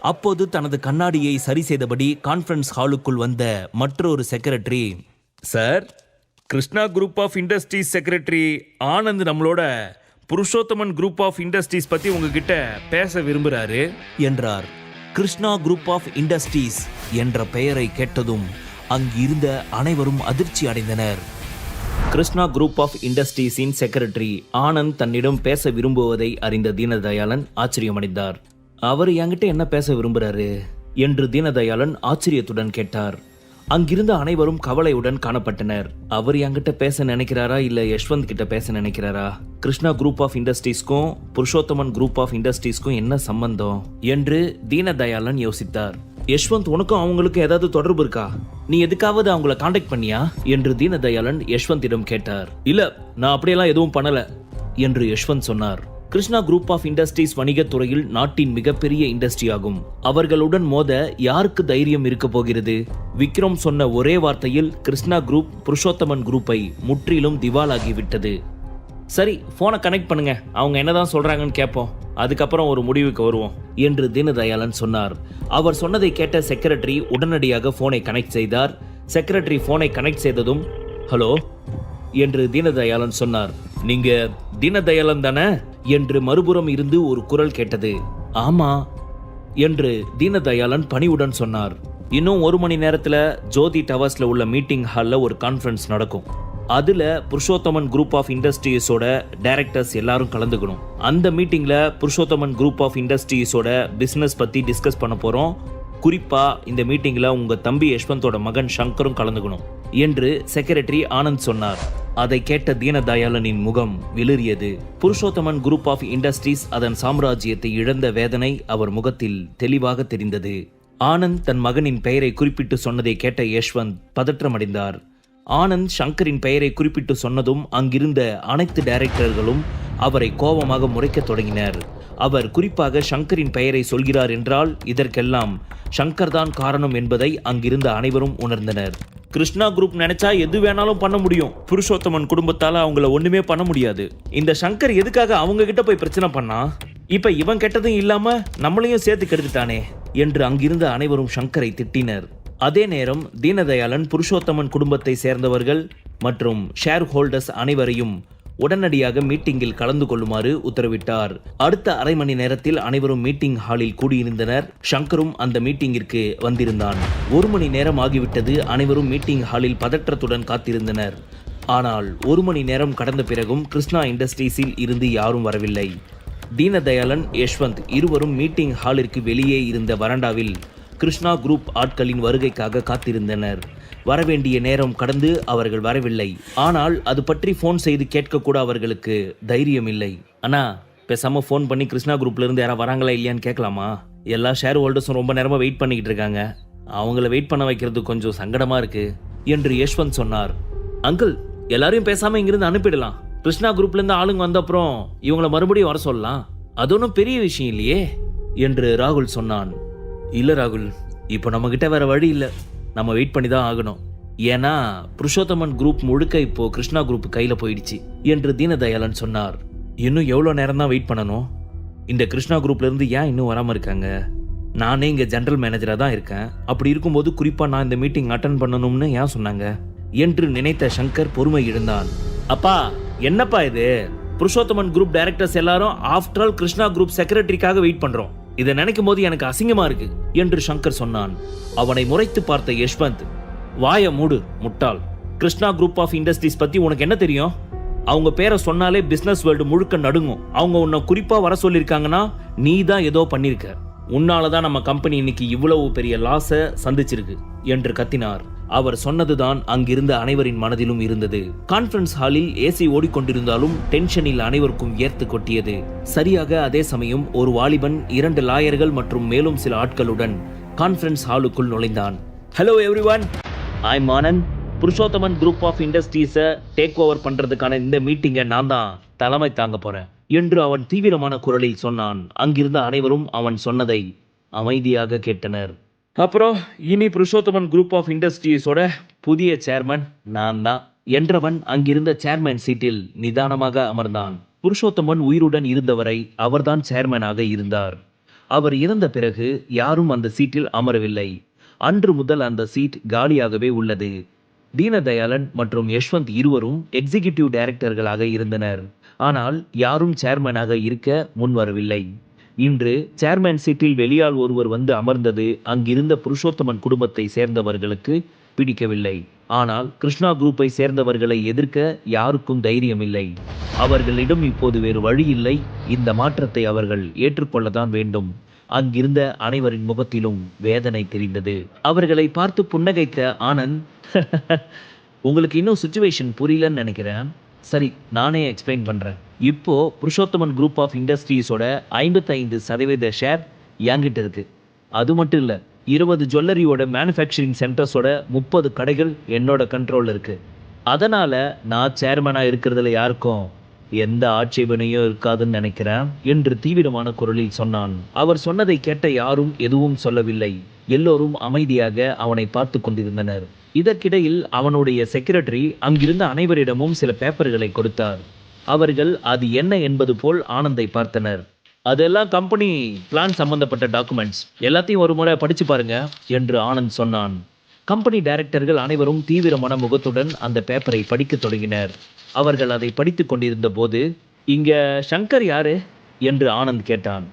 அப்போது தனது கண்ணாடியை சரி செய்தபடி கான்ஃபரன்ஸ் ஹாலுக்குள் வந்த மற்றொரு secretary, sir, Krishna group of industries secretary Anand நம்மளோட புருஷோத்தமன் குரூப் ஆஃப் இண்டஸ்ட்ரீஸ் பற்றி உங்ககிட்ட பேச விரும்புகிறாரு என்றார். கிருஷ்ணா குரூப் ஆஃப் இண்டஸ்ட்ரீஸ் என்ற பெயரை கேட்டதும் அங்கிருந்த அனைவரும் அதிர்ச்சி அடைந்தனர். கிருஷ்ணா குரூப் ஆஃப் இண்டஸ்ட்ரீஸின் செக்ரட்டரி ஆனந்த் தன்னிடம் பேச விரும்புவதை அறிந்த தீனதயாளன் ஆச்சரியமடைந்தார். அவர் என்கிட்ட என்ன பேச விரும்புகிறாரு என்று தீனதயாளன் ஆச்சரியத்துடன் கேட்டார். அங்கிருந்த அனைவரும் கவலையுடன் காணப்பட்டனர். அவர் என்கிட்ட பேச நினைக்கிறாரா இல்ல யஷ்வந்த் கிட்ட பேச நினைக்கிறாரா? கிருஷ்ணா குரூப் ஆஃப் இண்டஸ்ட்ரீஸ்க்கும் புருஷோத்தமன் குரூப் ஆஃப் இண்டஸ்ட்ரீஸ்க்கும் என்ன சம்பந்தம் என்று தீனதயாளன் யோசித்தார். யஷ்வந்த், உனக்கும் அவங்களுக்கும் ஏதாவது தொடர்பு இருக்கா? நீ எதுக்காவது அவங்கள காண்டாக்ட் பண்ணியா என்று தீனதயாளன் யஷ்வந்திடம் கேட்டார். இல்ல, நான் அப்படியெல்லாம் எதுவும் பண்ணல என்று யஷ்வந்த் சொன்னார். கிருஷ்ணா குரூப் ஆஃப் இண்டஸ்ட்ரீஸ் வணிகத் துறையில் நாட்டின் மிகப்பெரிய இண்டஸ்ட்ரி ஆகும். அவர்களுடன் மோத யாருக்கு தைரியம் இருக்க போகிறது? விக்ரம் சொன்ன ஒரே வார்த்தையில் கிருஷ்ணா குரூப் புருஷோத்தமன் குரூப்பை முற்றிலும் திவாலாகிவிட்டது. சரி, போனை கனெக்ட் பண்ணுங்க, அவங்க என்னதான் சொல்றாங்கன்னு கேட்போம், அதுக்கப்புறம் ஒரு முடிவுக்கு வருவோம் என்று தீனதயாளன் சொன்னார். அவர் சொன்னதை கேட்ட செக்ரட்டரி உடனடியாக போனை கனெக்ட் செய்தார். செக்ரட்டரி போனை கனெக்ட் செய்ததும் ஹலோ என்று தீனதயாளன் சொன்னார். நீங்க தீனதயாளன் தானே என்று மறுபுறம் இருந்து ஒரு குரல் கேட்டது. ஆமா என்று தீனதயாளன் பணிவுடன் சொன்னார். இன்னும் 1 மணி நேரத்துல ஜோதி டவர்ஸ்ல உள்ள மீட்டிங் ஹால்ல ஒரு கான்ஃபரன்ஸ் நடக்கும். அதுல புருஷோத்தமன் குரூப் ஆஃப் இண்டஸ்ட்ரீஸோட டைரக்டர்ஸ் எல்லாரும் கலந்துக்கணும். அந்த மீட்டிங்ல புருஷோத்தமன் குரூப் ஆஃப் இண்டஸ்ட்ரீஸோட பிசினஸ் பத்தி டிஸ்கஸ் பண்ண போறோம். குறிப்பா இந்த மீட்டிங்ல உங்க தம்பி யஷ்வந்தோட மகன் சங்கரும் கலந்துக்கணும் என்று செக்ரட்டரி ஆனந்த் சொன்னார். அதை கேட்ட தீனதயாளனின் முகம் வெளிரியது. புருஷோத்தமன் குரூப் ஆஃப் இண்டஸ்ட்ரீஸ் அதன் சாம்ராஜ்யத்தை இழந்த வேதனை அவர் முகத்தில் தெளிவாக தெரிந்தது. ஆனந்த் தன் மகனின் பெயரை குறிப்பிட்டு சொன்னதை கேட்ட யஷ்வந்த் பதற்றமடைந்தார். ஆனந்த் சங்கரின் பெயரை குறிப்பிட்டு சொன்னதும் அங்கிருந்த அனைத்து டைரக்டர்களும் அவரை கோபமாக முறைக்க தொடங்கினர். அவர் குறிப்பாக சங்கரின் பெயரை சொல்கிறார் என்றால் இதற்கெல்லாம் சங்கர் தான் காரணம் என்பதை அங்கிருந்த அனைவரும் உணர்ந்தனர். கிருஷ்ணா குரூப் நினைச்சா எது வேணாலும் பண்ண முடியும், புருஷோத்தமன் குடும்பத்தால அவங்கள ஒண்ணுமே பண்ண முடியாது. இந்த சங்கர் எதுக்காக அவங்க கிட்ட போய் பிரச்சனை பண்ணா? இப்ப இவன் கெட்டதும் இல்லாம நம்மளையும் சேர்த்து கெடுத்துட்டானே என்று அங்கிருந்த அனைவரும் சங்கரை திட்டினர். அதே நேரம் தீனதயாளன் புருஷோத்தமன் குடும்பத்தை சேர்ந்தவர்கள் மற்றும் ஷேர் ஹோல்டர்ஸ் அனைவரையும் உடனடியாக மீட்டிங்கில் கலந்து கொள்ளுமாறு உத்தரவிட்டார். அடுத்த அரை மணி நேரத்தில் அனைவரும் மீட்டிங் ஹாலில் கூடியிருந்தனர். சங்கரும் அந்த மீட்டிங்கிற்கு வந்திருந்தான். 1 மணி நேரம் ஆகிவிட்டது. அனைவரும் மீட்டிங் ஹாலில் பதற்றத்துடன் காத்திருந்தனர். ஆனால் 1 மணி நேரம் கடந்த பிறகும் கிருஷ்ணா இண்டஸ்ட்ரீஸில் இருந்து யாரும் வரவில்லை. தீனதயாளன், யஷ்வந்த் இருவரும் மீட்டிங் ஹாலிற்கு வெளியே இருந்த வராண்டாவில் கிருஷ்ணா குரூப் ஆட்களின் வருகைக்காக காத்திருந்தனர். வரவேண்டிய நேரம் கடந்து அவர்கள் வரவில்லை. ஆனால் அது பற்றி ஃபோன் செய்து கேட்க கூட அவர்களுக்கு தைரியம் இல்லை. அண்ணா, பேசாம ஃபோன் பண்ணி கிருஷ்ணா குரூப்ல இருந்து யாராவது வராங்களா இல்லையான்னு கேட்கலாமா? எல்லா ஷேர் ஹோல்டர்ஸும் ரொம்ப நேரமா வெயிட் பண்ணிக்கிட்டு இருக்காங்க, அவங்கள வெயிட் பண்ண வைக்கிறது கொஞ்சம் சங்கடமா இருக்கு என்று யஷ்வந்த் சொன்னார். அங்கிள், எல்லாரையும் பேசாம இங்கிருந்து அனுப்பிடலாம். கிருஷ்ணா குரூப்ல இருந்து ஆளுங்க வந்த அப்புறம் இவங்கள மறுபடியும் வர சொல்லலாம், அது ஒன்றும் பெரிய விஷயம் இல்லையே என்று ராகுல் சொன்னான். இல்ல ராகுல், இப்போ நம்ம கிட்ட வேற வழி இல்லை, நம்ம வெயிட் பண்ணி தான் ஆகணும். ஏன்னா புருஷோத்தமன் குரூப் முழுக்க இப்போ கிருஷ்ணா குரூப் கையில போயிடுச்சு என்று தீனதயாளன் சொன்னார். இன்னும் எவ்வளவு நேரம் தான் வெயிட் பண்ணணும்? இந்த கிருஷ்ணா குரூப்ல இருந்து ஏன் இன்னும் வராம இருக்காங்க? நானே இங்க ஜெனரல் மேனேஜரா தான் இருக்கேன். அப்படி இருக்கும்போது குறிப்பா நான் இந்த மீட்டிங் அட்டன் பண்ணணும்னு ஏன் சொன்னாங்க என்று நினைத்த சங்கர் பொறுமை இழந்தான். அப்பா, என்னப்பா இது? புருஷோத்தமன் குரூப் டைரக்டர்ஸ் எல்லாரும் ஆஃப்டர் ஆல் கிருஷ்ணா குரூப் செக்ரட்டரிக்காக வெயிட் பண்றோம். இதை நினைக்கும் போது எனக்கு அசிங்கமா இருக்கு என்று சங்கர் சொன்னான். அவனை முறைத்து பார்த்த யஷ்வந்த், வாய மூடு முட்டாள். கிருஷ்ணா குரூப் ஆஃப் இண்டஸ்ட்ரீஸ் பத்தி உனக்கு என்ன தெரியும்? அவங்க பேரை சொன்னாலே பிசினஸ் வேர்ல்டு முழுக்க நடுங்கும். அவங்க உன்னை குறிப்பா வர சொல்லிருக்காங்கன்னா நீ தான் ஏதோ பண்ணிருக்க. உன்னாலதான் நம்ம கம்பெனி இன்னைக்கு இவ்வளவு பெரிய லாஸ சந்திச்சிருக்கு என்று கத்தினார். அவர் சொன்னதுதான் அங்கிருந்த அனைவரின் மனதிலும் இருந்தது. கான்ஃபரன்ஸ் ஹாலில் ஏசி ஓடிக்கொண்டிருந்தாலும் டென்ஷனில் அனைவருக்கும் ஏர்த்து கொட்டியது. சரியாக அதே சமயம் ஒரு வாலிபன் 2 லாயர்கள் மற்றும் மேலும் சில ஆட்களுடன் கான்ஃபரன்ஸ் ஹாலுக்குள் நுழைந்தான். Hello everyone, I'm Anand. Purushothaman group of இண்டஸ்ட்ரீஸை டேக் ஓவர் பண்றதுக்கான இந்த மீட்டிங்கை நான் தான் தலைமை தாங்க போறேன் என்று அவன் தீவிரமான குரலில் சொன்னான். அங்கிருந்த அனைவரும் அவன் சொன்னதை அமைதியாக கேட்டனர். அப்புறம் இனி புருஷோத்தமன் குரூப் ஆஃப் இண்டஸ்ட்ரீஸோட புதிய சேர்மன் நான் தான் என்றவன் அங்கிருந்த சேர்மன் சீட்டில் நிதானமாக அமர்ந்தான். புருஷோத்தமன் உயிருடன் இருந்தவரை அவர்தான் சேர்மனாக இருந்தார். அவர் இறந்த பிறகு யாரும் அந்த சீட்டில் அமரவில்லை. அன்று முதல் அந்த சீட் காலியாகவே உள்ளது. தீனதயாளன் மற்றும் யஷ்வந்த் இருவரும் எக்ஸிகியூட்டிவ் டைரக்டர்களாக இருந்தனர். ஆனால் யாரும் சேர்மனாக இருக்க முன்வரவில்லை. இன்று சேர்மேன் சீட்டில் வெளியால் ஒருவர் வந்து அமர்ந்தது அங்கிருந்த புருஷோத்தமன் குடும்பத்தை சேர்ந்தவர்களுக்கு பிடிக்கவில்லை. ஆனால் கிருஷ்ணா குரூப்பை சேர்ந்தவர்களை எதிர்க்க யாருக்கும் தைரியம் இல்லை. அவர்களிடம் இப்போது வேறு வழி இல்லை. இந்த மாற்றத்தை அவர்கள் ஏற்றுக்கொள்ளத்தான் வேண்டும். அங்கிருந்த அனைவரின் முகத்திலும் வேதனை தெரிந்தது. அவர்களை பார்த்து புன்னகைத்த ஆனந்த், உங்களுக்கு இன்னும் சுச்சுவேஷன் புரியலன்னு நினைக்கிறேன். சரி, நானே எக்ஸ்பிளைன் பண்ணுறேன். இப்போ புருஷோத்தமன் குரூப் ஆஃப் இண்டஸ்ட்ரீஸோட 55% ஷேர் என்கிட்ட இருக்கு. அது மட்டும் இல்லை, 20 ஜுவல்லரியோட மேனுஃபேக்சரிங் சென்டர்ஸோட 30 கடைகள் என்னோட கண்ட்ரோலில் இருக்கு. அதனால் நான் சேர்மனாக இருக்கிறதுல யாருக்கும் எந்த ஆட்சேபனையும் இருக்காதுன்னு நினைக்கிறேன் என்று தீவிரமான குரலில் சொன்னான். அவர் சொன்னதை கேட்ட யாரும் எதுவும் சொல்லவில்லை. எல்லோரும் அமைதியாக அவனை பார்த்து கொண்டிருந்தனர். இதற்கிடையில் அவனுடைய செக்ரட்டரி அங்கிருந்த அனைவரிடமும் சில பேப்பர்களை கொடுத்தார். அவர்கள் அது என்ன என்பது போல் ஆனந்தை பார்த்தனர். அதெல்லாம் கம்பெனி பிளான் சம்பந்தப்பட்ட டாக்குமெண்ட்ஸ், எல்லாத்தையும் ஒரு முறை படிச்சு பாருங்க என்று ஆனந்த் சொன்னான். கம்பெனி டைரக்டர்கள் அனைவரும் தீவிரமான முகத்துடன் அந்த பேப்பரை படிக்க தொடங்கினர். அவர்கள் அதை படித்து கொண்டிருந்த போது, இங்க சங்கர் யாரு என்று ஆனந்த் கேட்டான்.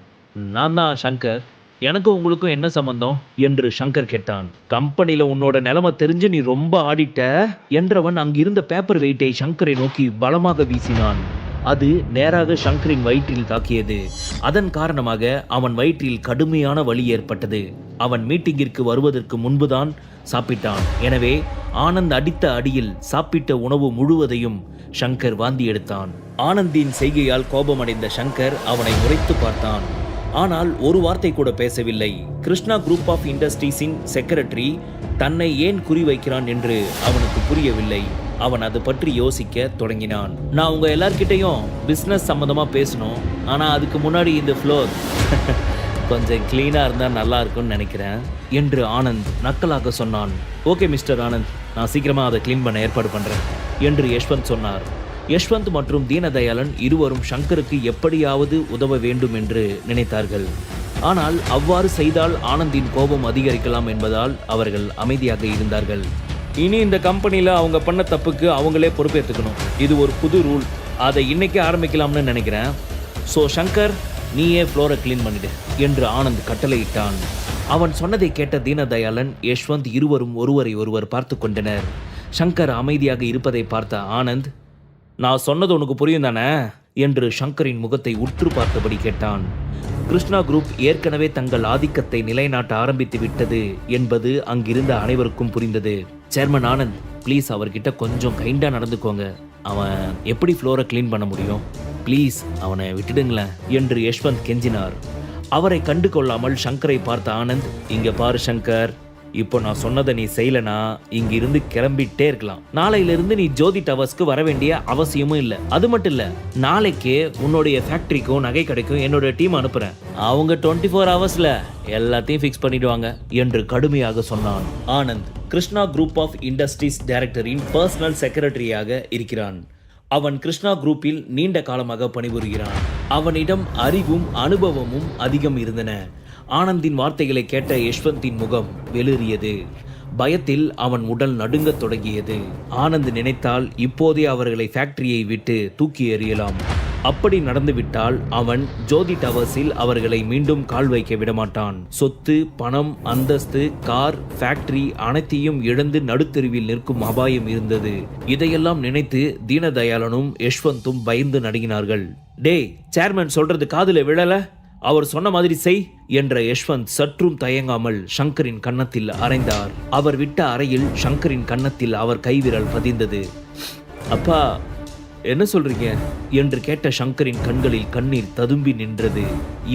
நான் தான் சங்கர். எனக்கும் உங்களுக்கும் என்ன சம்பந்தம் என்று சங்கர் கேட்டான். கம்பெனியில் உன்னோட நிலைமை தெரிஞ்சு நீ ரொம்ப ஆடிட்ட என்றவன் அங்கிருந்த பேப்பர் வெயிட்டை சங்கரை நோக்கி பலமாக வீசினான். அது நேராக சங்கரின் வயிற்றில் தாக்கியது. அதன் காரணமாக அவன் வயிற்றில் கடுமையான வலி ஏற்பட்டது. அவன் மீட்டிங்கிற்கு வருவதற்கு முன்புதான் சாப்பிட்டான். எனவே ஆனந்த் அடித்த அடியில் சாப்பிட்ட உணவு முழுவதையும் சங்கர் வாந்தி எடுத்தான். ஆனந்தின் செய்கையால் கோபமடைந்த சங்கர் அவனை முறைத்து பார்த்தான். ஆனால் ஒரு வார்த்தை கூட பேசவில்லை. கிருஷ்ணா குரூப் ஆஃப் இண்டஸ்ட்ரீஸின் செக்ரட்டரி தன்னை ஏன் குறிவைக்கிறான் என்று அவனுக்கு புரியவில்லை. அவன் அது பற்றி யோசிக்க தொடங்கினான். நான் உங்க எல்லார்கிட்டையும் பிஸ்னஸ் சம்மந்தமா பேசணும். ஆனால் அதுக்கு முன்னாடி இந்த ஃப்ளோர் கொஞ்சம் கிளீனாக இருந்தால் நல்லா இருக்கும்னு நினைக்கிறேன் என்று ஆனந்த் நக்கலாக சொன்னான். ஓகே மிஸ்டர் ஆனந்த், நான் சீக்கிரமாக அதை க்ளீன் பண்ண ஏற்பாடு பண்ணுறேன் என்று யஷ்வந்த் சொன்னார். யஷ்வந்த் மற்றும் தீனதயாளன் இருவரும் சங்கருக்கு எப்படியாவது உதவ வேண்டும் என்று நினைத்தார்கள். ஆனால் அவ்வாறு செய்தால் ஆனந்தின் கோபம் அதிகரிக்கலாம் என்பதால் அவர்கள் அமைதியாக இருந்தார்கள். இனி இந்த கம்பெனியில் அவங்க பண்ண தப்புக்கு அவங்களே பொறுப்பேற்றுக்கணும். இது ஒரு புது ரூல். அதை இன்னைக்கே ஆரம்பிக்கலாம்னு நினைக்கிறேன். ஸோ சங்கர், நீயே ஃப்ளோரை க்ளீன் பண்ணிடு என்று ஆனந்த் கட்டளையிட்டான். அவன் சொன்னதை கேட்ட தீனதயாளன், யஷ்வந்த் இருவரும் ஒருவரை ஒருவர் பார்த்து கொண்டனர். சங்கர் அமைதியாக இருப்பதை பார்த்த ஆனந்த், நான் சொன்னது உனக்கு புரியும் தானே என்று சங்கரின் முகத்தை உற்று பார்த்தபடி கேட்டான். கிருஷ்ணா குரூப் ஏற்கனவே தங்கள் ஆதிக்கத்தை நிலைநாட்ட ஆரம்பித்து விட்டது என்பது அங்கிருந்த அனைவருக்கும் புரிந்தது. சேர்மன் ஆனந்த், ப்ளீஸ் அவர்கிட்ட கொஞ்சம் கைண்டாக நடந்துக்கோங்க. அவன் எப்படி ஃப்ளோரை க்ளீன் பண்ண முடியும்? ப்ளீஸ் அவனை விட்டுடுங்களேன் என்று யஷ்வந்த் கெஞ்சினார். அவரை கண்டு கொள்ளாமல் சங்கரை பார்த்த ஆனந்த், இங்க பாரு சங்கர், இப்போ நான் சொன்னதை நீ செய்யலனா இங்கிருந்து கிளம்பிட்டே இருக்கலாம். நாளையிலிருந்து நீ ஜோதி டவர்ஸ்க்கு வர வேண்டிய அவசியமும் இல்லை. அது மட்டும் இல்லை, நாளைக்கே உன்னுடைய ஃபேக்டரிக்கும் நகை கடைக்கும் என்னோட டீம் அனுப்புறேன். அவங்க 24 ஹவர்ஸ்ல எல்லாத்தையும் ஃபிக்ஸ் பண்ணிடுவாங்க என்று கடுமையாக சொன்னான். Anand Krishna group of industries டைரக்டரின் பர்சனல் செக்ரட்டரியாக இருக்கிறான். அவன் கிருஷ்ணா குரூப்பில் நீண்ட காலமாக பணிபுரிகிறான். அவனிடம் அறிவும் அனுபவமும் அதிகம் இருந்தன. ஆனந்தின் வார்த்தைகளை கேட்ட யஷ்வந்தின் முகம் வெளியேறியது. பயத்தில் அவன் உடல் நடுங்கத் தொடங்கியது. ஆனந்த் நினைத்தால் இப்போதே அவர்களை ஃபேக்டரியை விட்டு தூக்கி எறியலாம். அப்படி நடந்துவிட்டால் அவன் ஜோதி டவர்ஸில் அவர்களை மீண்டும் கால் வைக்க விடமாட்டான். சொத்து, பணம், அந்தஸ்து, கார், ஃபேக்டரி அனைத்தையும் இழந்து நடுத்தெருவில் நிற்கும் அபாயம் இருந்தது. இதையெல்லாம் நினைத்து தீனதயாளனும் யஷ்வந்தும் பயந்து நடுங்கினார்கள். டேய், சேர்மன் சொல்றது காதுல விழல, அவர் சொன்ன மாதிரி செய் என்ற யஷ்வந்த் சற்றும் தயங்காமல் சங்கரின் கன்னத்தில் அறைந்தார். அவர் விட்ட அறையில் சங்கரின் கன்னத்தில் அவர் கைவிரல் பதிந்தது. அப்பா, என்ன சொல்றீங்க என்று கேட்ட சங்கரின் கண்களில் கண்ணீர் ததும்பி நின்றது.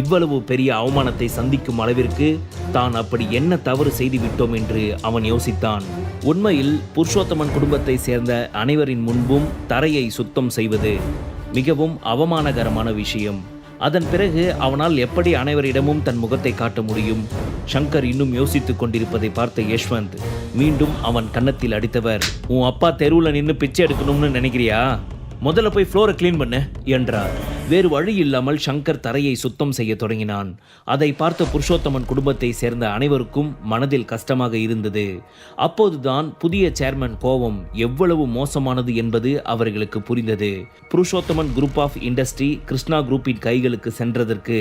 இவ்வளவு பெரிய அவமானத்தை சந்திக்கும் அளவிற்கு தான் அப்படி என்ன தவறு செய்து விட்டோம் என்று அவன் யோசித்தான். உண்மையில் புருஷோத்தமன் குடும்பத்தை சேர்ந்த அனைவரின் முன்பும் தரையை சுத்தம் செய்வது மிகவும் அவமானகரமான விஷயம். அதன் பிறகு அவனால் எப்படி அனைவரிடமும் தன் முகத்தை காட்ட முடியும்? சங்கர் இன்னும் யோசித்துக் கொண்டிருப்பதை பார்த்த யஷ்வந்த் மீண்டும் அவன் கன்னத்தில் அடித்தவர், உன் அப்பா தெருவில் நின்று பிச்சை எடுக்கணும்னு நினைக்கிறியா? முதல்ல போய் ஃப்ளோரை க்ளீன் பண்ணு என்றார். வேறு வழி இல்லாமல் சங்கர் தரையை சுத்தம் செய்ய தொடங்கினான். அதை பார்த்த புருஷோத்தமன் குடும்பத்தை சேர்ந்த அனைவருக்கும் மனதில் கஷ்டமாக இருந்தது. அப்போதுதான் புதிய சேர்மன் கோபம் எவ்வளவு மோசமானது என்பது அவர்களுக்கு புரிந்தது. Purushothaman group of industry Krishna குரூப்பின் கைகளுக்கு சென்றதற்கு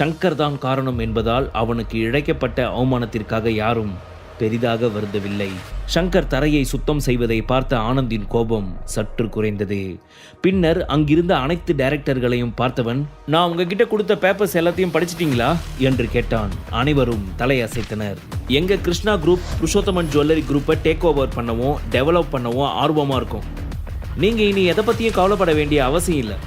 சங்கர் தான் காரணம் என்பதால் அவனுக்கு இழைக்கப்பட்ட அவமானத்திற்காக யாரும் பெரிதாக வருந்தவில்லை. சங்கர் தரையை சுத்தம் செய்வதை பார்த்த ஆனந்தின் கோபம் சற்று குறைந்தது. பின்னர் அங்கிருந்த அனைத்து டைரக்டர்களையும் பார்த்தவன், நான் உங்ககிட்ட கொடுத்த பேப்பர்ஸ் எல்லாத்தையும் படிச்சிட்டீங்களா என்று கேட்டான். அனைவரும் தலையசைத்தனர். எங்க கிருஷ்ணா குரூப் புருஷோத்தமன் ஜுவல்லரி குரூப்பை டேக் ஓவர் பண்ணவும் டெவலப் பண்ணவும் ஆர்வமா இருக்கும். நீங்க இனி எதை பத்தியும் கவலைப்பட வேண்டிய அவசியம் இல்லை.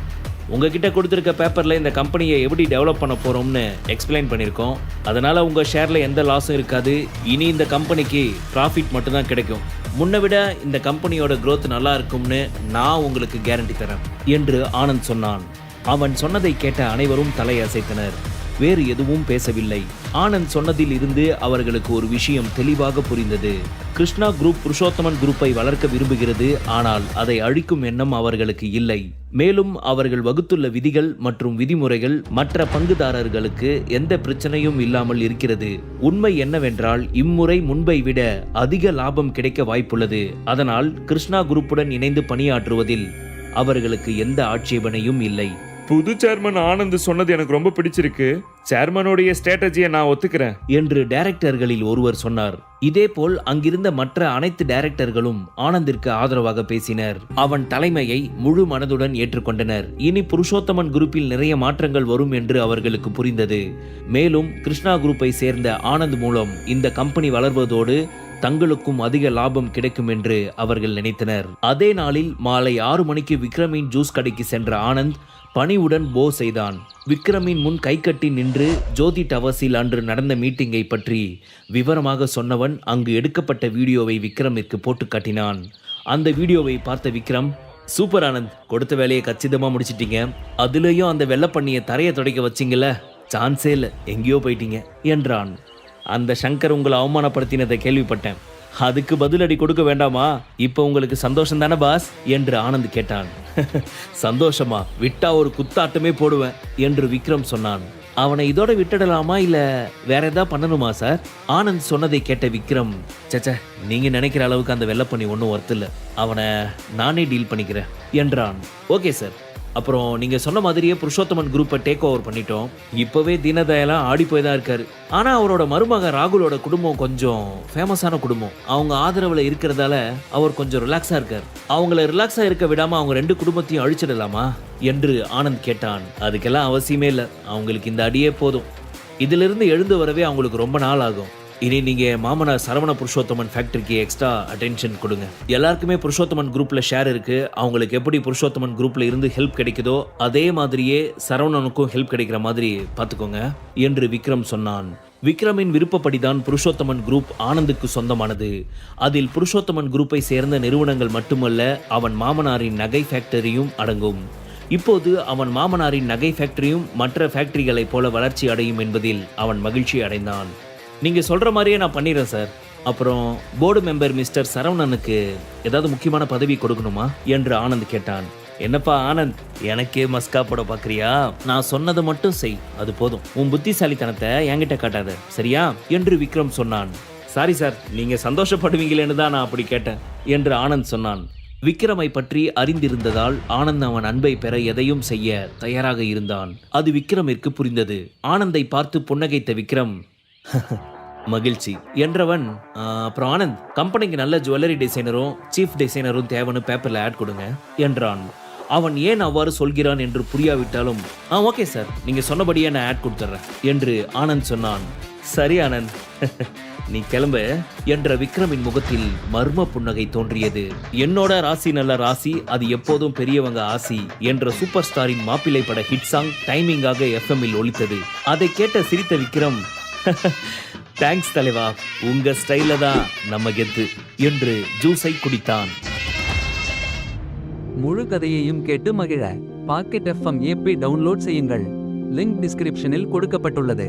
உங்ககிட்ட கொடுத்துருக்க பேப்பரில் இந்த கம்பெனியை எப்படி டெவலப் பண்ண போகிறோம்னு எக்ஸ்பிளைன் பண்ணியிருக்கோம். அதனால் உங்கள் ஷேரில் எந்த லாஸும் இருக்காது. இனி இந்த கம்பெனிக்கு ப்ராஃபிட் மட்டும்தான் கிடைக்கும். முன்னை விட இந்த கம்பெனியோட growth நல்லா இருக்கும்னு நான் உங்களுக்கு கேரண்டி தரேன் என்று ஆனந்த் சொன்னான். அவன் சொன்னதை கேட்ட அனைவரும் தலையசைத்தனர். வேறு எதுவும் பேசவில்லை. ஆனந்த் சொன்னதில் இருந்து அவர்களுக்கு ஒரு விஷயம் தெளிவாக புரிந்தது. கிருஷ்ணா குரூப் புருஷோத்தமன் குரூப்பை வளர்க்க விரும்புகிறது, ஆனால் அதை அழிக்கும் எண்ணம் அவர்களுக்கு இல்லை. மேலும் அவர்கள் வகுத்துள்ள விதிகள் மற்றும் விதிமுறைகள் மற்ற பங்குதாரர்களுக்கு எந்த பிரச்சனையும் இல்லாமல் இருக்கிறது. உண்மை என்னவென்றால் இம்முறை முன்பை விட அதிக லாபம் கிடைக்க வாய்ப்புள்ளது. அதனால் கிருஷ்ணா குரூப்புடன் இணைந்து பணியாற்றுவதில் அவர்களுக்கு எந்த ஆட்சேபனையும் இல்லை. புது சேர்மன் ஆனந்த் சொன்னது எனக்கு ரொம்ப பிடிச்சிருக்கு. சேர்மனுடைய ஸ்ட்ராட்டஜியை நான் ஒத்துக்கிறேன் என்று டைரக்டர்களில் ஒருவர் சொன்னார். இதேபோல் அங்கிருந்த மற்ற அனைத்து டைரக்டர்களும் ஆனந்திற்கு ஆதரவாக பேசினர். அவன் தலைமையை முழு மனதுடன் ஏற்றுக்கொண்டனர். இனி புருஷோத்தமன் குரூப்பில் நிறைய மாற்றங்கள் வரும் என்று அவர்களுக்கு புரிந்தது. மேலும் கிருஷ்ணா குரூப்பை சேர்ந்த ஆனந்த் மூலம் இந்த கம்பெனி வளர்வதோடு தங்களுக்கும் அதிக லாபம் கிடைக்கும் என்று அவர்கள் நினைத்தனர். அதே நாளில் மாலை 6 மணிக்கு விக்ரமின் ஜூஸ் கடைக்கு சென்ற ஆனந்த் பணிவுடன் போ செய்தான். விக்ரமின் முன் கைகட்டி நின்று ஜோதி டவர்ஸில் அன்று நடந்த மீட்டிங்கை பற்றி விவரமாக சொன்னவன் அங்கு எடுக்கப்பட்ட வீடியோவை விக்ரமிற்கு போட்டு காட்டினான். அந்த வீடியோவை பார்த்த விக்ரம், சூப்பர் ஆனந்த், கொடுத்த வேலையை கச்சிதமாக முடிச்சிட்டீங்க. அதுலேயும் அந்த வெள்ளை பண்ணியை தரையை துடைக்க வச்சிங்கல்ல, சான்ஸே இல்லை, எங்கேயோ போயிட்டீங்க என்றான். அந்த சங்கர் உங்களை அவமானப்படுத்தினதை கேள்விப்பட்டேன். அதுக்கு பதிலடி கொடுக்க வேண்டாமா? இப்போ உங்களுக்கு சந்தோஷம் தானே பாஸ் என்று ஆனந்த் கேட்டான். சந்தோஷமா? விட்டா ஒரு குத்தாட்டமே போடுவேன் என்று விக்ரம் சொன்னான். அவனை இதோட விட்டுடலாமா இல்ல வேற ஏதாவது பண்ணணுமா சார்? ஆனந்த் சொன்னதை கேட்ட விக்ரம், சச்சா, நீங்க நினைக்கிற அளவுக்கு அந்த வெள்ளப்பண்ணி ஒன்றும் ஒர்த் இல்லை, அவனை நானே டீல் பண்ணிக்கிறேன் என்றான். ஓகே சார், அப்புறம் நீங்க சொன்ன மாதிரியே புருஷோத்தமன் குரூப்பை டேக் ஓவர் பண்ணிட்டோம். இப்பவே தீனதயாலாம் ஆடி போய் தான் இருக்காரு. ஆனா அவரோட மருமக ராகுலோட குடும்பம் கொஞ்சம் ஃபேமஸான குடும்பம். அவங்க ஆதரவுல இருக்கிறதால அவர் கொஞ்சம் ரிலாக்ஸா இருக்கார். அவங்கள ரிலாக்ஸா இருக்க விடாம அவங்க 2 குடும்பத்தையும் அழிச்சிடலாமா என்று ஆனந்த் கேட்டான். அதுக்கெல்லாம் அவசியமே இல்லை, அவங்களுக்கு இந்த அடியே போதும். இதிலிருந்து எழுந்து வரவே அவங்களுக்கு ரொம்ப நாள் ஆகும். இனி நீங்க மாமனார் சரவண புருஷோத்தமன் ஃபேக்டரிக்கு எக்ஸ்ட்ரா அட்டென்ஷன் கொடுங்க. எல்லாருக்குமே புருஷோத்தமன் குரூப்ல ஷேர் இருக்கு. அவங்களுக்கு எப்படி புருஷோத்தமன் குரூப்ல இருந்து ஹெல்ப் கிடைக்குதோ அதே மாதிரியே சரவணனுக்கும் ஹெல்ப் கிடைக்கிற மாதிரி பார்த்துக்கோங்க என்று விக்ரம் சொன்னான். விக்ரமின் விருப்பப்படிதான் புருஷோத்தமன் குரூப் ஆனந்துக்கு சொந்தமானது. அதில் புருஷோத்தமன் குரூப்பை சேர்ந்த நிறுவனங்கள் மட்டுமல்ல, அவன் மாமனாரின் நகை ஃபேக்டரியும் அடங்கும். இப்போது அவன் மாமனாரின் நகை ஃபேக்டரியும் மற்ற ஃபேக்டரிகளைப் போல வளர்ச்சி அடையும் என்பதில் அவன் மகிழ்ச்சி அடைந்தான். நீங்கள் சொல்கிற மாதிரியே நான் பண்ணிடுறேன் சார். அப்புறம் போர்டு மெம்பர் மிஸ்டர் சரவணனுக்கு ஏதாவது முக்கியமான பதவி கொடுக்கணுமா என்று ஆனந்த் கேட்டான். என்னப்பா ஆனந்த், எனக்கே மஸ்கா போட பார்க்குறியா? நான் சொன்னதை மட்டும் செய், அது போதும். உன் புத்திசாலித்தனத்தை என்கிட்ட காட்டாத, சரியா என்று விக்ரம் சொன்னான். சாரி சார், நீங்கள் சந்தோஷப்படுவீங்களேன்னு தான் நான் அப்படி கேட்டேன் என்று ஆனந்த் சொன்னான். விக்ரமை பற்றி அறிந்திருந்ததால் ஆனந்த் அவன் அன்பை பெற எதையும் செய்ய தயாராக இருந்தான். அது விக்ரமிற்கு புரிந்தது. ஆனந்தை பார்த்து புன்னகைத்த விக்ரம், மகிழ்ச்சி என்றவன், அப்புறம் ஆனந்த், கம்பெனிக்கு நல்ல ஜுவல்லரி டிசைனரும் சீஃப் டிசைனரும் தேவைன்னு பேப்பர்ல ஆட் கொடுங்க என்றான். அவன் ஏன் அவ்வாறு சொல்கிறான் என்று புரியாவிட்டாலும், ஓகே சார், நீங்க சொன்னபடியே நான் ஆட் கொடுத்துட்றேன் என்று ஆனந்த் சொன்னான். சரி ஆனந்த், நீ கிளம்பு என்ற விக்ரமின் முகத்தில் மர்ம புன்னகை தோன்றியது. என்னோட ராசி நல்ல ராசி, அது எப்போதும் பெரியவங்க ஆசி என்ற சூப்பர் ஸ்டாரின் மாப்பிள்ளை பட ஹிட் சாங் டைமிங்காக எஃப்எம்மில் ஒலித்தது. அதை கேட்ட சிரித்த விக்ரம், தேங்க்ஸ் தலைவா, உங்க ஸ்டைல தான் நம்ம கெத்து என்று ஜூஸை குடித்தான். முழு கதையையும் கேட்டு மகிழ பாக்கெட் FM ஆப்பை டவுன்லோட் செய்யுங்கள். லிங்க் டிஸ்கிரிப்ஷனில் கொடுக்கப்பட்டுள்ளது.